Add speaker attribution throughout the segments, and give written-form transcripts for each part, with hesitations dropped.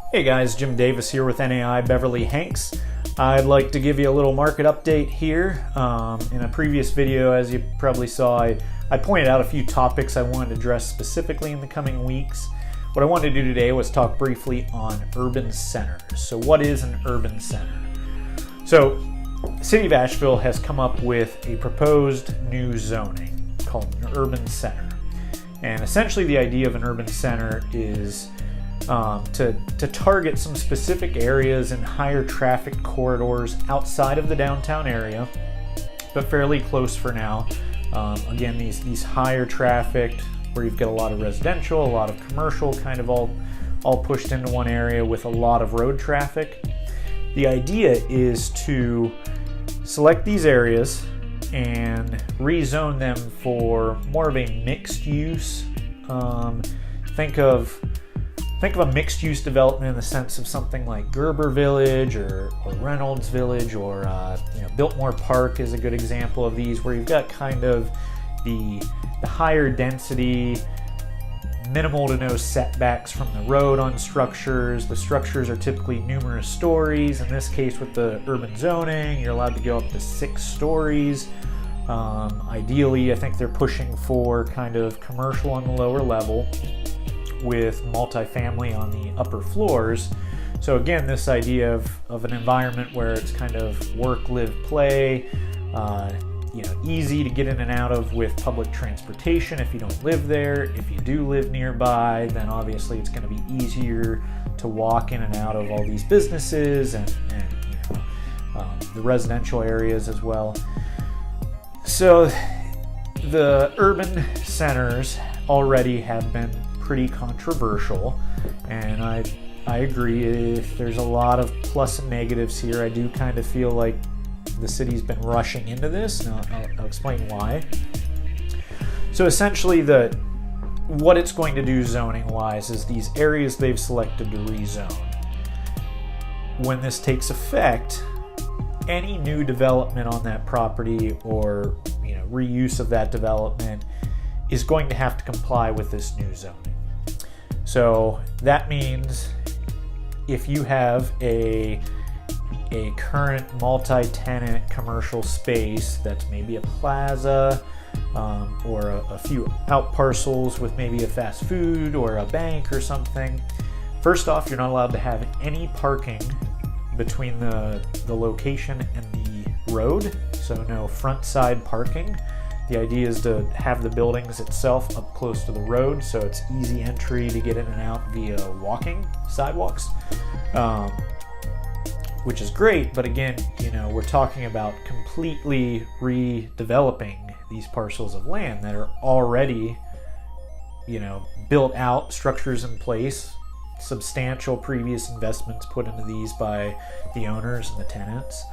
Speaker 1: Hey guys, Jim Davis here with NAI Beverly Hanks. I'd like to give you a little market update here. In a previous video, as you probably saw, I pointed out a few topics I wanted to address specifically in the coming weeks. What I wanted to do today was talk briefly on urban centers. So what is an urban center? So the city of Asheville has come up with a proposed new zoning called an urban center. And essentially the idea of an urban center is to target some specific areas in higher traffic corridors outside of the downtown area, but fairly close for now. Again, these higher traffic where you've got a lot of residential, a lot of commercial, kind of all pushed into one area with a lot of road traffic. The idea is to select these areas and rezone them for more of a mixed use. Think of a mixed-use development in the sense of something like Gerber Village or Reynolds Village or Biltmore Park is a good example of these, where you've got kind of the higher density, minimal to no setbacks from the road on structures. The structures are typically numerous stories. In this case, with the urban zoning, you're allowed to go up to 6 stories. Ideally, I think they're pushing for kind of commercial on the lower level, with multifamily on the upper floors. So again, this idea of an environment where it's kind of work, live, play, easy to get in and out of with public transportation if you don't live there. If you do live nearby, then obviously it's going to be easier to walk in and out of all these businesses and the residential areas as well. So the urban centers already have been pretty controversial, and I agree. There's a lot of plus and negatives here. I do kind of feel like the city's been rushing into this. Now I'll explain why. So essentially, what it's going to do zoning wise is these areas they've selected to rezone. When this takes effect, any new development on that property or reuse of that development is going to have to comply with this new zoning. So that means if you have a current multi-tenant commercial space that's maybe a plaza or a few out parcels with maybe a fast food or a bank or something, first off, you're not allowed to have any parking between the location and the road, so no front side parking. The idea is to have the buildings itself up close to the road, so it's easy entry to get in and out via walking sidewalks, which is great. But again, we're talking about completely redeveloping these parcels of land that are already, built out, structures in place, substantial previous investments put into these by the owners and the tenants.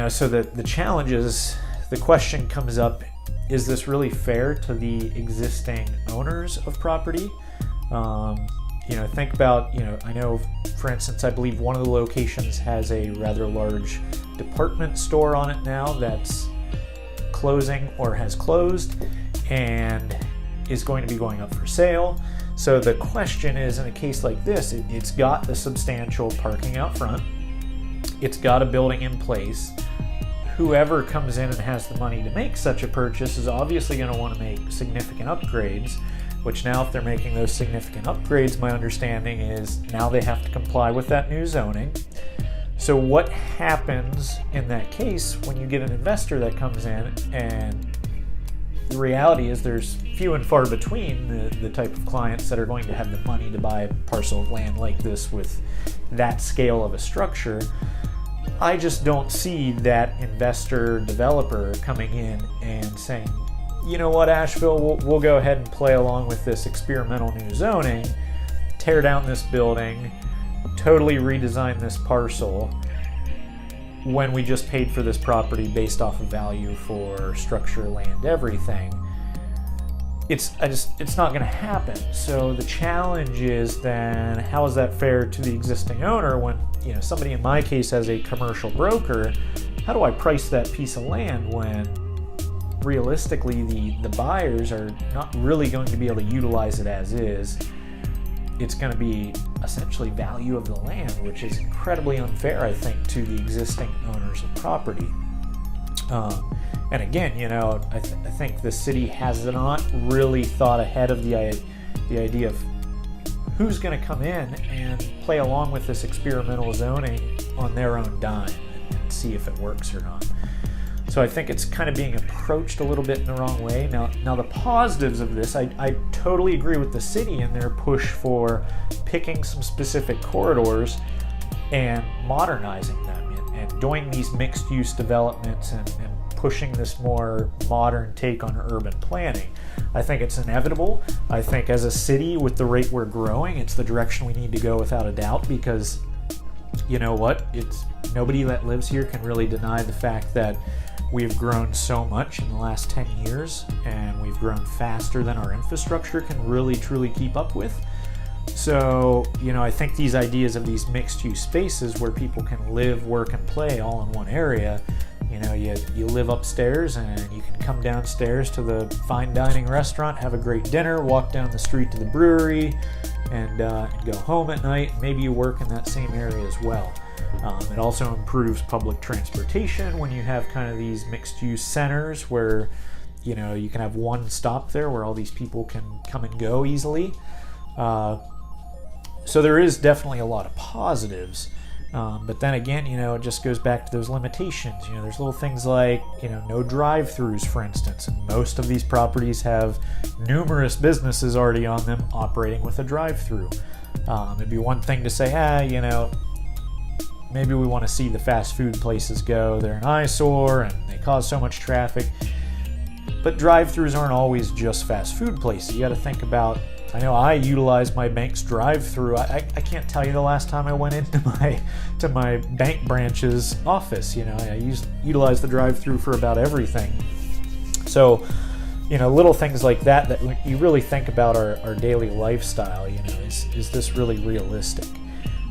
Speaker 1: So the challenge is, the question comes up, is this really fair to the existing owners of property? Think about, I know, for instance, I believe one of the locations has a rather large department store on it now that's closing or has closed and is going to be going up for sale. So the question is, in a case like this, it's got the substantial parking out front. It's got a building in place. Whoever comes in and has the money to make such a purchase is obviously going to want to make significant upgrades, which now if they're making those significant upgrades, my understanding is now they have to comply with that new zoning. So what happens in that case when you get an investor that comes in, and the reality is there's few and far between the type of clients that are going to have the money to buy a parcel of land like this with that scale of a structure. I just don't see that investor developer coming in and saying, you know what, Asheville, we'll go ahead and play along with this experimental new zoning, tear down this building, totally redesign this parcel, when we just paid for this property based off of value for structure, land, everything. It's not going to happen. So the challenge is then, how is that fair to the existing owner when somebody in my case has a commercial broker? How do I price that piece of land when realistically the buyers are not really going to be able to utilize it as is? it's going to be essentially value of the land, which is incredibly unfair, I think, to the existing owners of property. And again, you know, I think the city has not really thought ahead of the idea of who's going to come in and play along with this experimental zoning on their own dime and see if it works or not. So I think it's kind of being approached a little bit in the wrong way. Now the positives of this, I totally agree with the city in their push for picking some specific corridors and modernizing them and doing these mixed-use developments and pushing this more modern take on urban planning. I think it's inevitable. I think as a city, with the rate we're growing, it's the direction we need to go without a doubt, because you know what? It's nobody that lives here can really deny the fact that we've grown so much in the last 10 years, and we've grown faster than our infrastructure can really truly keep up with. So, you know, I think these ideas of these mixed-use spaces where people can live, work, and play all in one area, you know, you live upstairs and you can come downstairs to the fine dining restaurant, have a great dinner, walk down the street to the brewery, and go home at night. Maybe you work in that same area as well. It also improves public transportation when you have kind of these mixed-use centers where, you know, you can have one stop there where all these people can come and go easily. So there is definitely a lot of positives. But then again, you know, it just goes back to those limitations. You know, there's little things like, you know, no drive-throughs, for instance. And most of these properties have numerous businesses already on them operating with a drive-through. It'd be one thing to say, you know, maybe we want to see the fast food places go. They're an eyesore and they cause so much traffic. But drive-throughs aren't always just fast food places. You got to think about, I know I utilize my bank's drive-through. I can't tell you the last time I went into my bank branch's office. You know, I utilize the drive-through for about everything. So, you know, little things like that you really think about our daily lifestyle. You know, is this really realistic?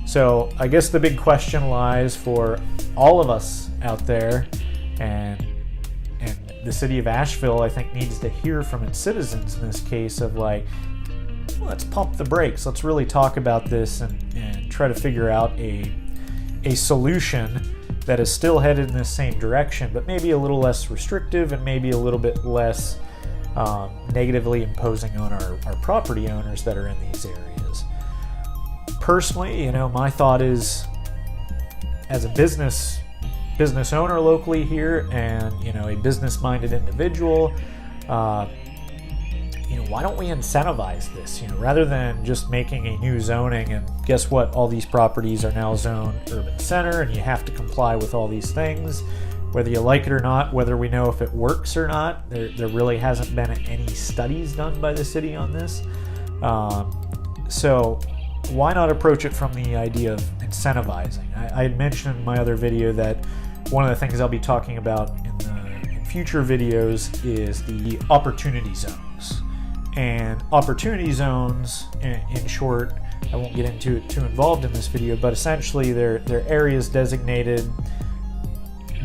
Speaker 1: So I guess the big question lies for all of us out there, and the city of Asheville, I think, needs to hear from its citizens in this case of like, let's pump the brakes. Let's really talk about this and try to figure out a solution that is still headed in the same direction, but maybe a little less restrictive and maybe a little bit less negatively imposing on our property owners that are in these areas. Personally, you know, my thought is, as a business owner locally here and, you know, a business-minded individual, you know, why don't we incentivize this? You know, rather than just making a new zoning and guess what? All these properties are now zoned urban center and you have to comply with all these things, whether you like it or not, whether we know if it works or not. There really hasn't been any studies done by the city on this. So why not approach it from the idea of incentivizing? I had mentioned in my other video that one of the things I'll be talking about in future videos is the opportunity zones. And opportunity zones, in short, I won't get into it too involved in this video, but essentially they're areas designated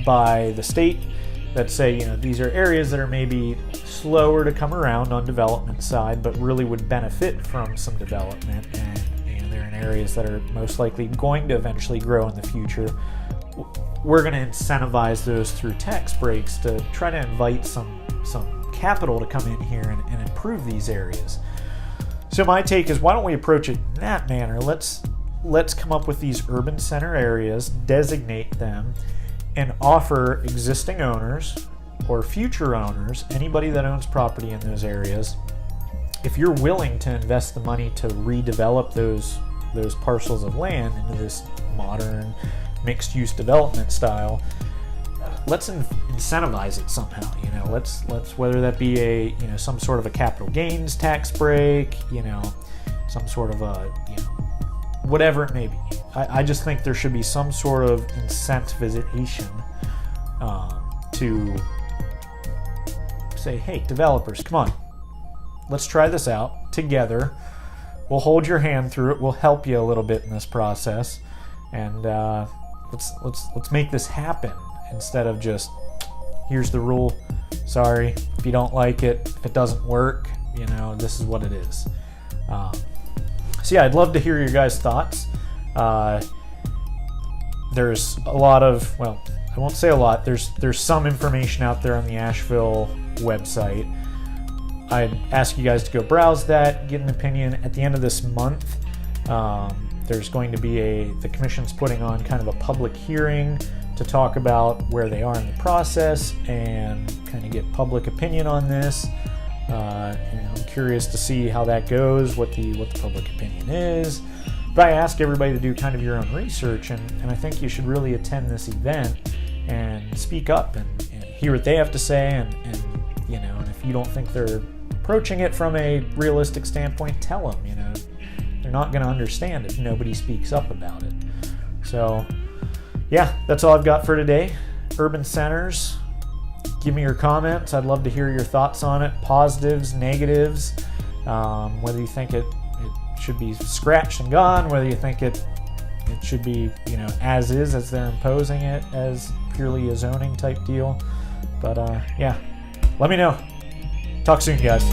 Speaker 1: by the state that say, you know, these are areas that are maybe slower to come around on development side, but really would benefit from some development, and they're in areas that are most likely going to eventually grow in the future. We're going to incentivize those through tax breaks to try to invite some capital to come in here and improve these areas. So my take is, why don't we approach it in that manner? Let's come up with these urban center areas, designate them, and offer existing owners or future owners, anybody that owns property in those areas, if you're willing to invest the money to redevelop those parcels of land into this modern mixed-use development style, let's incentivize it somehow. You know, let's whether that be some sort of a capital gains tax break, you know, some sort of a, you know, whatever it may be. I just think there should be some sort of incentivization to say, hey, developers, come on, let's try this out together. We'll hold your hand through it. We'll help you a little bit in this process, and let's make this happen, instead of just, here's the rule, sorry, if you don't like it, if it doesn't work, you know, this is what it is. So yeah, I'd love to hear your guys' thoughts. There's a lot of, well, I won't say a lot, there's some information out there on the Asheville website. I'd ask you guys to go browse that, get an opinion. At the end of this month, there's going to be the commission's putting on kind of a public hearing to talk about where they are in the process and kind of get public opinion on this. I'm curious to see how that goes, what the public opinion is. But I ask everybody to do kind of your own research, and I think you should really attend this event and speak up and hear what they have to say, and if you don't think they're approaching it from a realistic standpoint, tell them. They're not going to understand if nobody speaks up about it. So yeah, that's all I've got for today. Urban centers, give me your comments. I'd love to hear your thoughts on it, positives, negatives, whether you think it should be scratched and gone, whether you think it should be as is, as they're imposing it as purely a zoning type deal. But yeah, let me know. Talk soon, guys.